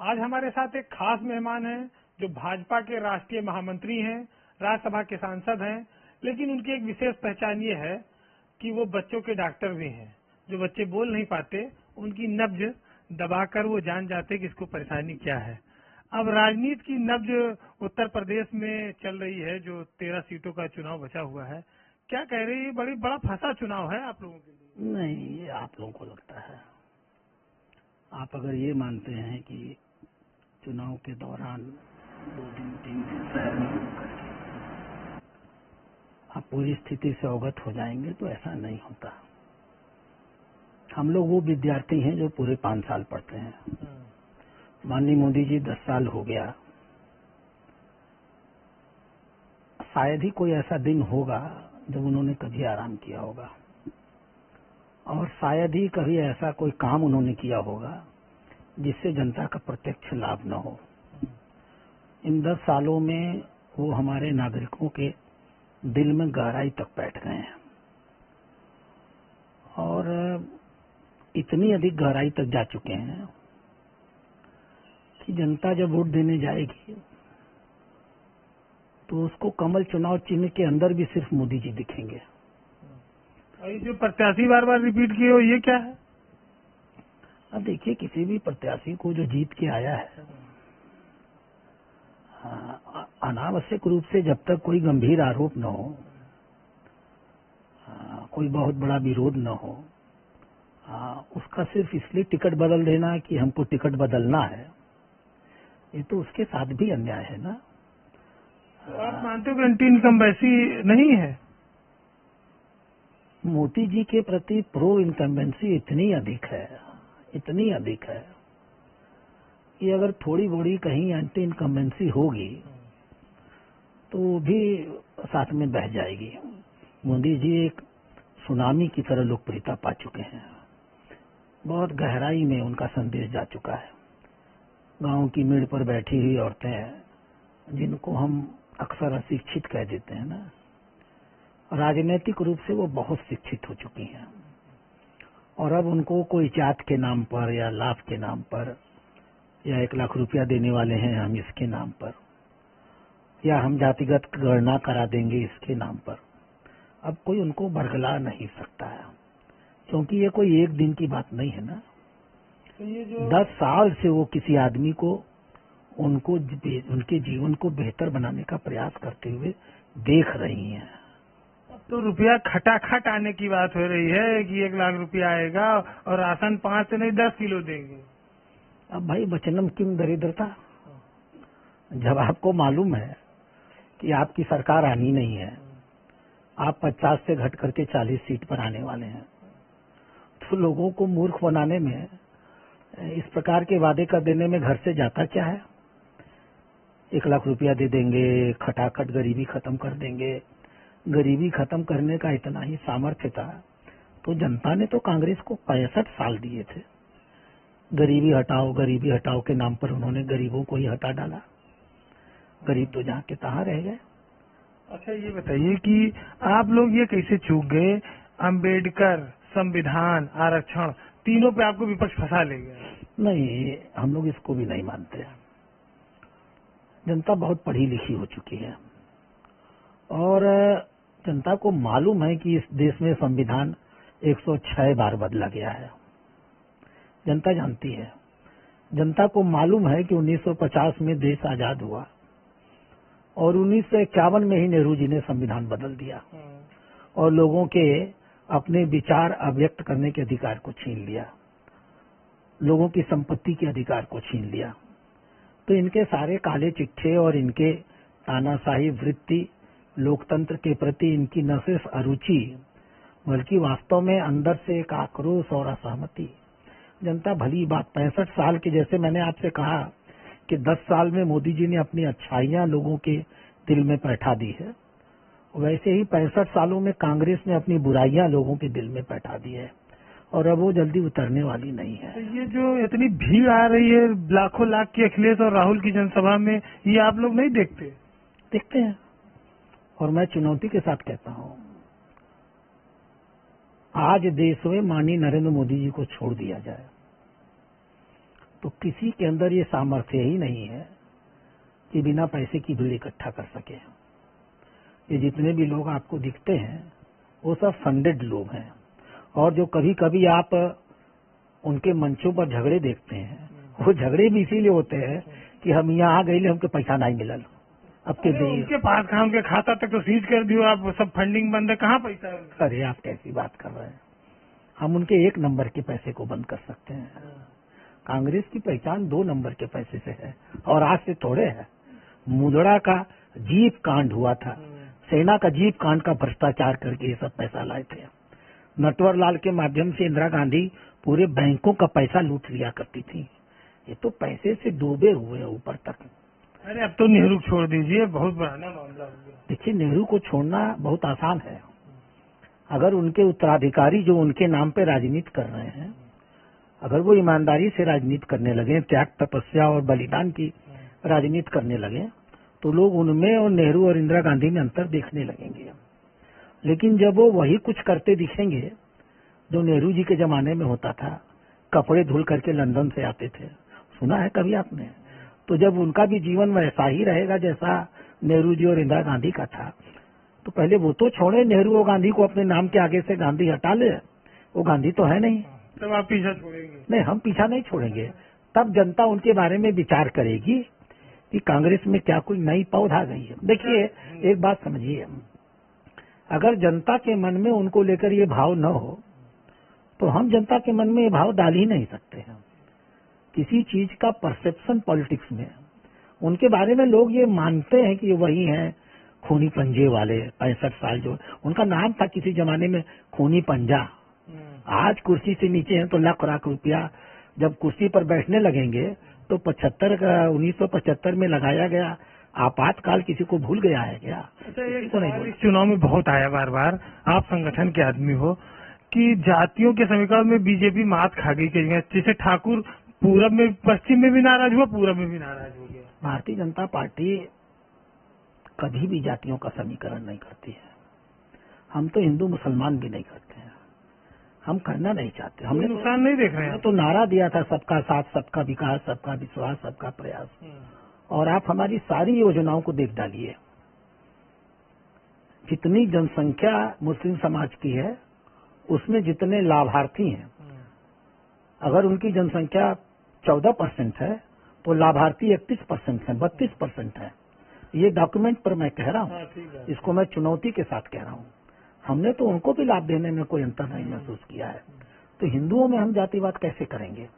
आज हमारे साथ एक खास मेहमान हैं जो भाजपा के राष्ट्रीय महामंत्री हैं, राज्यसभा के सांसद हैं, लेकिन उनकी एक विशेष पहचान ये है कि वो बच्चों के डॉक्टर भी हैं। जो बच्चे बोल नहीं पाते उनकी नब्ज दबाकर वो जान जाते कि इसको परेशानी क्या है। अब राजनीति की नब्ज उत्तर प्रदेश में चल रही है, जो 13 सीटों का चुनाव बचा हुआ है। क्या कह रही है, बड़ा फंसा चुनाव है आप लोगों के लिए? नहीं, ये आप लोगों को लगता है। आप अगर ये मानते हैं कि चुनाव के दौरान 2 दिन 3 दिन शहर में घूमकर आप पूरी स्थिति से अवगत हो जाएंगे तो ऐसा नहीं होता। हम लोग वो विद्यार्थी हैं जो पूरे 5 साल पढ़ते हैं। माननीय मोदी जी 10 साल हो गया, शायद ही कोई ऐसा दिन होगा जब उन्होंने कभी आराम किया होगा, और शायद ही कभी ऐसा कोई काम उन्होंने किया होगा जिससे जनता का प्रत्यक्ष लाभ न हो। इन 10 सालों में वो हमारे नागरिकों के दिल में गहराई तक बैठ गए हैं, और इतनी अधिक गहराई तक जा चुके हैं कि जनता जब वोट देने जाएगी तो उसको कमल चुनाव चिन्ह के अंदर भी सिर्फ मोदी जी दिखेंगे। और ये जो प्रत्याशी बार बार रिपीट किए हो, ये क्या है? अब देखिए, किसी भी प्रत्याशी को जो जीत के आया है, अनावश्यक रूप से जब तक कोई गंभीर आरोप न हो, कोई बहुत बड़ा विरोध न हो, उसका सिर्फ इसलिए टिकट बदल देना कि हमको टिकट बदलना है, ये तो उसके साथ भी अन्याय है ना। तो आप मानते हो कि एंटी इनकम्बेंसी नहीं है? मोदी जी के प्रति प्रो इनकम्बेंसी इतनी अधिक है कि अगर थोड़ी बड़ी कहीं एंटी इनकम्बेंसी होगी तो वो भी साथ में बह जाएगी। मोदी जी एक सुनामी की तरह लोकप्रियता पा चुके हैं, बहुत गहराई में उनका संदेश जा चुका है। गांव की मेड़ पर बैठी हुई औरतें, जिनको हम अक्सर अशिक्षित कह देते हैं ना, राजनीतिक रूप से वो बहुत शिक्षित हो चुकी हैं, और अब उनको कोई जात के नाम पर या लाभ के नाम पर या 1 लाख रुपया देने वाले हैं हम इसके नाम पर, या हम जातिगत गणना करा देंगे इसके नाम पर, अब कोई उनको बरगला नहीं सकता है, क्योंकि ये कोई एक दिन की बात नहीं है ना। तो ये जो 10 साल से वो किसी आदमी को उनके जीवन को बेहतर बनाने का प्रयास करते हुए देख रही हैं। तो रुपया खटाखट आने की बात हो रही है कि 1 लाख रुपया आएगा और राशन 5 से नहीं 10 किलो देंगे। अब भाई, वचनम किम दरिद्रता। जब आपको मालूम है कि आपकी सरकार आनी नहीं है, आप 50 से घट करके 40 सीट पर आने वाले हैं, तो लोगों को मूर्ख बनाने में, इस प्रकार के वादे कर देने में घर से जाता क्या है? 1 लाख रुपया दे देंगे, खटाखट गरीबी खत्म कर देंगे। गरीबी खत्म करने का इतना ही सामर्थ्य था तो जनता ने तो कांग्रेस को 65 साल दिए थे। गरीबी हटाओ के नाम पर उन्होंने गरीबों को ही हटा डाला। गरीब तो जहाँ के तहाँ रह गए। अच्छा, ये बताइए कि आप लोग ये कैसे चूक गए? अम्बेडकर, संविधान, आरक्षण, तीनों पे आपको विपक्ष फंसा ले गया। नहीं, हम लोग इसको भी नहीं मानते। जनता बहुत पढ़ी लिखी हो चुकी है, और जनता को मालूम है कि इस देश में संविधान 106 बार बदला गया है। जनता जानती है। जनता को मालूम है कि 1950 में देश आजाद हुआ और 1951 में ही नेहरू जी ने संविधान बदल दिया और लोगों के अपने विचार अभिव्यक्त करने के अधिकार को छीन लिया, लोगों की संपत्ति के अधिकार को छीन लिया। तो इनके सारे काले चिट्ठे और इनके तानाशाही वृत्ति, लोकतंत्र के प्रति इनकी न सिर्फ अरुचि बल्कि वास्तव में अंदर से एक आक्रोश और असहमति। जनता भली बात 65 साल के, जैसे मैंने आपसे कहा कि 10 साल में मोदी जी ने अपनी अच्छाइयां लोगों के दिल में बैठा दी है, वैसे ही 65 सालों में कांग्रेस ने अपनी बुराइयां लोगों के दिल में बैठा दी है, और अब वो जल्दी उतरने वाली नहीं है। तो ये जो इतनी भीड़ आ रही है लाखों लाख की अखिलेश और राहुल की जनसभा में, ये आप लोग नहीं देखते? देखते हैं, और मैं चुनौती के साथ कहता हूं, आज देश में माननीय नरेंद्र मोदी जी को छोड़ दिया जाए तो किसी के अंदर ये सामर्थ्य ही नहीं है कि बिना पैसे की भीड़ इकट्ठा कर सके। ये जितने भी लोग आपको दिखते हैं वो सब फंडेड लोग हैं, और जो कभी कभी आप उनके मंचों पर झगड़े देखते हैं, वो झगड़े भी इसीलिए होते हैं कि हम यहाँ आ गए, हमको पैसा नहीं मिलल। अब के उनके पास काम के खाता तक तो सीज कर दियो आप, सब फंडिंग बंद है, कहाँ पैसा है? अरे आप कैसी बात कर रहे हैं? हम उनके 1 नंबर के पैसे को बंद कर सकते हैं। कांग्रेस की पहचान 2 नंबर के पैसे से है, और आज से थोड़े है। मुद्रा का जीप कांड हुआ था, सेना का जीप कांड का भ्रष्टाचार करके ये सब पैसा लाए थे। नटवर लाल के माध्यम से इंदिरा गांधी पूरे बैंकों का पैसा लूट लिया करती थी। ये तो पैसे से डूबे हुए हैं ऊपर तक। अरे अब तो नेहरू छोड़ दीजिए, बहुत पुराना मामला हो गया। देखिए, नेहरू को छोड़ना बहुत आसान है। अगर उनके उत्तराधिकारी जो उनके नाम पे राजनीति कर रहे हैं, अगर वो ईमानदारी से राजनीति करने लगे, त्याग, तपस्या और बलिदान की राजनीति करने लगे, तो लोग उनमें और नेहरू और इंदिरा गांधी में अंतर देखने लगेंगे। लेकिन जब वो वही कुछ करते दिखेंगे जो नेहरू जी के जमाने में होता था, कपड़े धुल करके लंदन से आते थे, सुना है कभी आपने? तो जब उनका भी जीवन वैसा ही रहेगा जैसा नेहरू जी और इंदिरा गांधी का था, तो पहले वो तो छोड़े, नेहरू और गांधी को अपने नाम के आगे से गांधी हटा ले। वो गांधी तो है नहीं। तब आप पीछा छोड़ेंगे? नहीं, हम पीछा नहीं छोड़ेंगे। तब जनता उनके बारे में विचार करेगी कि कांग्रेस में क्या कोई नई पौध आ गई है। देखिए, एक बात समझिए, अगर जनता के मन में उनको लेकर ये भाव न हो तो हम जनता के मन में ये भाव डाल ही नहीं सकते हैं। किसी चीज का परसेप्शन पॉलिटिक्स में, उनके बारे में लोग ये मानते हैं कि ये वही हैं खूनी पंजे वाले, 65 साल जो उनका नाम था किसी जमाने में, खूनी पंजा। आज कुर्सी से नीचे हैं तो लाख रुपया जब कुर्सी पर बैठने लगेंगे तो 1975 में लगाया गया आपातकाल किसी को भूल गया है क्या? इस चुनाव में बहुत आया बार बार, आप संगठन के आदमी हो, कि जातियों के समीकरण में बीजेपी मात खा गई। जैसे ठाकुर पूरब में, पश्चिम में भी नाराज हुआ, पूरब में भी नाराज हो गया। भारतीय जनता पार्टी कभी भी जातियों का समीकरण नहीं करती है। हम तो हिंदू मुसलमान भी नहीं करते हैं, हम करना नहीं चाहते। हमने नुकसान नहीं देख रहे हैं। तो नारा दिया था सबका साथ, सबका विकास, सबका विश्वास, सबका प्रयास। और आप हमारी सारी योजनाओं को देख डालिए, जितनी जनसंख्या मुस्लिम समाज की है उसमें जितने लाभार्थी हैं, अगर उनकी जनसंख्या 14% है तो लाभार्थी 31% है, 32% है। ये डॉक्यूमेंट पर मैं कह रहा हूँ, इसको मैं चुनौती के साथ कह रहा हूँ। हमने तो उनको भी लाभ देने में कोई अंतर नहीं महसूस किया है। तो हिंदुओं में हम जातिवाद कैसे करेंगे?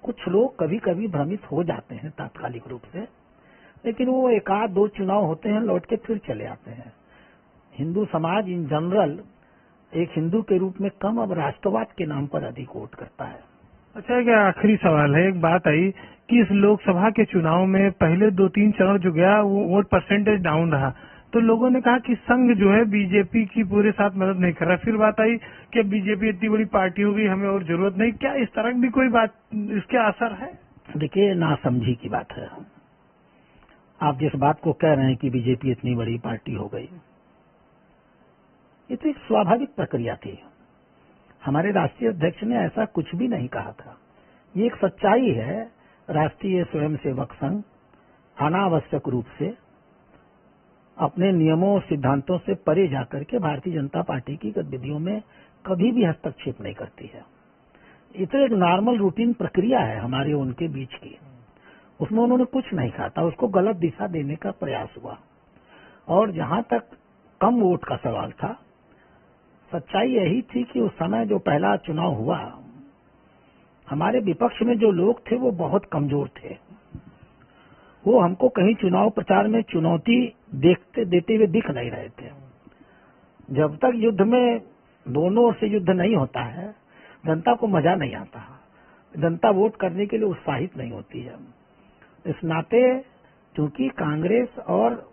कुछ लोग कभी कभी भ्रमित हो जाते हैं तात्कालिक रूप से, लेकिन वो 1-2 चुनाव होते हैं, लौट के फिर चले आते हैं। हिंदू समाज इन जनरल एक हिंदू के रूप में कम, अब राष्ट्रवाद के नाम पर अधिक वोट करता है। अच्छा, एक आखिरी सवाल है। एक बात आई कि इस लोकसभा के चुनाव में पहले 2-3 चरण जो गया वो वोट परसेंटेज डाउन रहा, तो लोगों ने कहा कि संघ जो है बीजेपी की पूरे साथ मदद नहीं कर रहा। फिर बात आई कि बीजेपी इतनी बड़ी पार्टी होगी, हमें और जरूरत नहीं। क्या इस तरह की भी कोई बात, इसके असर है? देखिए, नासमझी की बात है। आप जिस बात को कह रहे हैं कि बीजेपी इतनी बड़ी पार्टी हो गई, ये तो एक स्वाभाविक प्रक्रिया थी। हमारे राष्ट्रीय अध्यक्ष ने ऐसा कुछ भी नहीं कहा था। ये एक सच्चाई है, राष्ट्रीय स्वयंसेवक संघ अनावश्यक रूप से अपने नियमों और सिद्धांतों से परे जाकर के भारतीय जनता पार्टी की गतिविधियों में कभी भी हस्तक्षेप नहीं करती है। ये तो एक नॉर्मल रूटीन प्रक्रिया है हमारे उनके बीच की। उसमें उन्होंने कुछ नहीं कहा था, उसको गलत दिशा देने का प्रयास हुआ। और जहां तक कम वोट का सवाल था, सच्चाई यही थी कि उस समय जो पहला चुनाव हुआ, हमारे विपक्ष में जो लोग थे वो बहुत कमजोर थे। वो हमको कहीं चुनाव प्रचार में चुनौती देते हुए दिख नहीं रहे थे। जब तक युद्ध में दोनों ओर से युद्ध नहीं होता है, जनता को मजा नहीं आता। जनता वोट करने के लिए उत्साहित नहीं होती है। इस नाते क्योंकि कांग्रेस और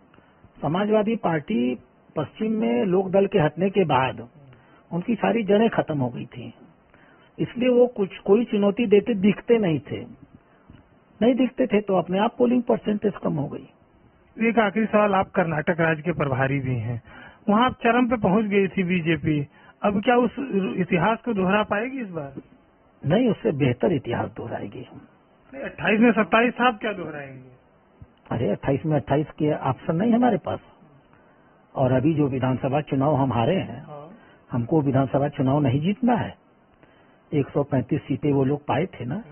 समाजवादी पार्टी पश्चिम में लोकदल के हटने के बाद उनकी सारी जड़ें खत्म हो गई थी, इसलिए वो कोई चुनौती देते दिखते नहीं थे, तो अपने आप पोलिंग परसेंटेज कम हो गई। एक आखिरी सवाल, आप कर्नाटक राज्य के प्रभारी भी हैं, वहाँ चरम पे पहुंच गई थी बीजेपी। अब क्या उस इतिहास को दोहरा पाएगी इस बार? नहीं, उससे बेहतर इतिहास दोहराएगी। 28 में 27 आप क्या दोहराएंगे? अरे 28 में 28 के ऑप्शन नहीं है हमारे पास। और अभी जो विधानसभा चुनाव हम हारे हैं, हमको विधानसभा चुनाव नहीं जीतना है। 135 सीटें वो लोग पाए थे ना,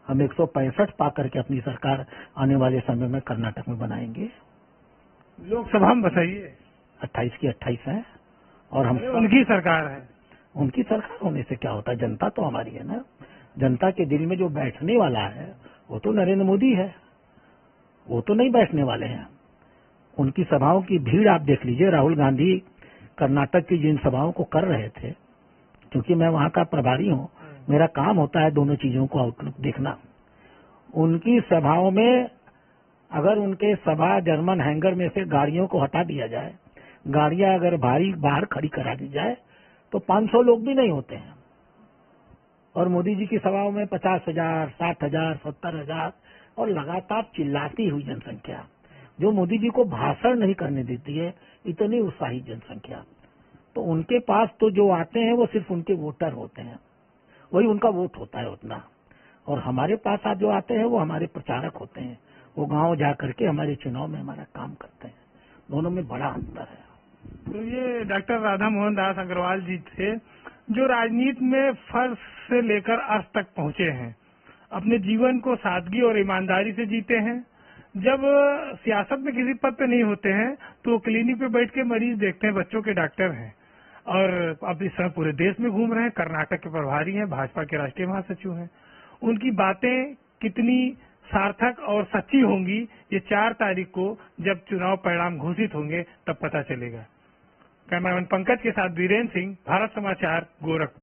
हम 165 पा करके अपनी सरकार आने वाले समय में कर्नाटक में बनाएंगे। लोकसभा में बताइए, 28 की 28 है और हम उनकी सरकार है। उनकी सरकार होने से क्या होता है? जनता तो हमारी है ना। जनता के दिल में जो बैठने वाला है वो तो नरेंद्र मोदी है, वो तो नहीं बैठने वाले हैं। उनकी सभाओं की भीड़ आप देख लीजिए। राहुल गांधी कर्नाटक की जिन सभाओं को कर रहे थे, क्योंकि मैं वहां का प्रभारी हूं, मेरा काम होता है दोनों चीजों को आउटलुक देखना। उनकी सभाओं में अगर उनके सभा जर्मन हैंगर में से गाड़ियों को हटा दिया जाए, गाड़ियां अगर भारी बाहर खड़ी करा दी जाए तो 500 लोग भी नहीं होते हैं। और मोदी जी की सभाओं में 50,000, 60,000, 70,000 और लगातार चिल्लाती हुई जनसंख्या, जो मोदी जी को भाषण नहीं करने देती है, इतनी उत्साही जनसंख्या। तो उनके पास तो जो आते हैं वो सिर्फ उनके वोटर होते हैं, वही उनका वोट होता है उतना। और हमारे पास जो आते हैं वो हमारे प्रचारक होते हैं, वो गांव जा करके हमारे चुनाव में हमारा काम करते हैं। दोनों में बड़ा अंतर है। तो ये डॉक्टर राधा मोहन दास अग्रवाल जी थे, जो राजनीति में फर्श से लेकर अर्श तक पहुंचे हैं, अपने जीवन को सादगी और ईमानदारी से जीते हैं। जब सियासत में किसी पद पे नहीं होते हैं तो क्लिनिक पे बैठ के मरीज देखते हैं, बच्चों के डॉक्टर हैं, और अब इस समय पूरे देश में घूम रहे हैं, कर्नाटक के प्रभारी हैं, भाजपा के राष्ट्रीय महासचिव हैं। उनकी बातें कितनी सार्थक और सच्ची होंगी, ये 4 तारीख को जब चुनाव परिणाम घोषित होंगे तब पता चलेगा। कैमरामैन पंकज के साथ वीरेंद्र सिंह, भारत समाचार, गोरखपुर।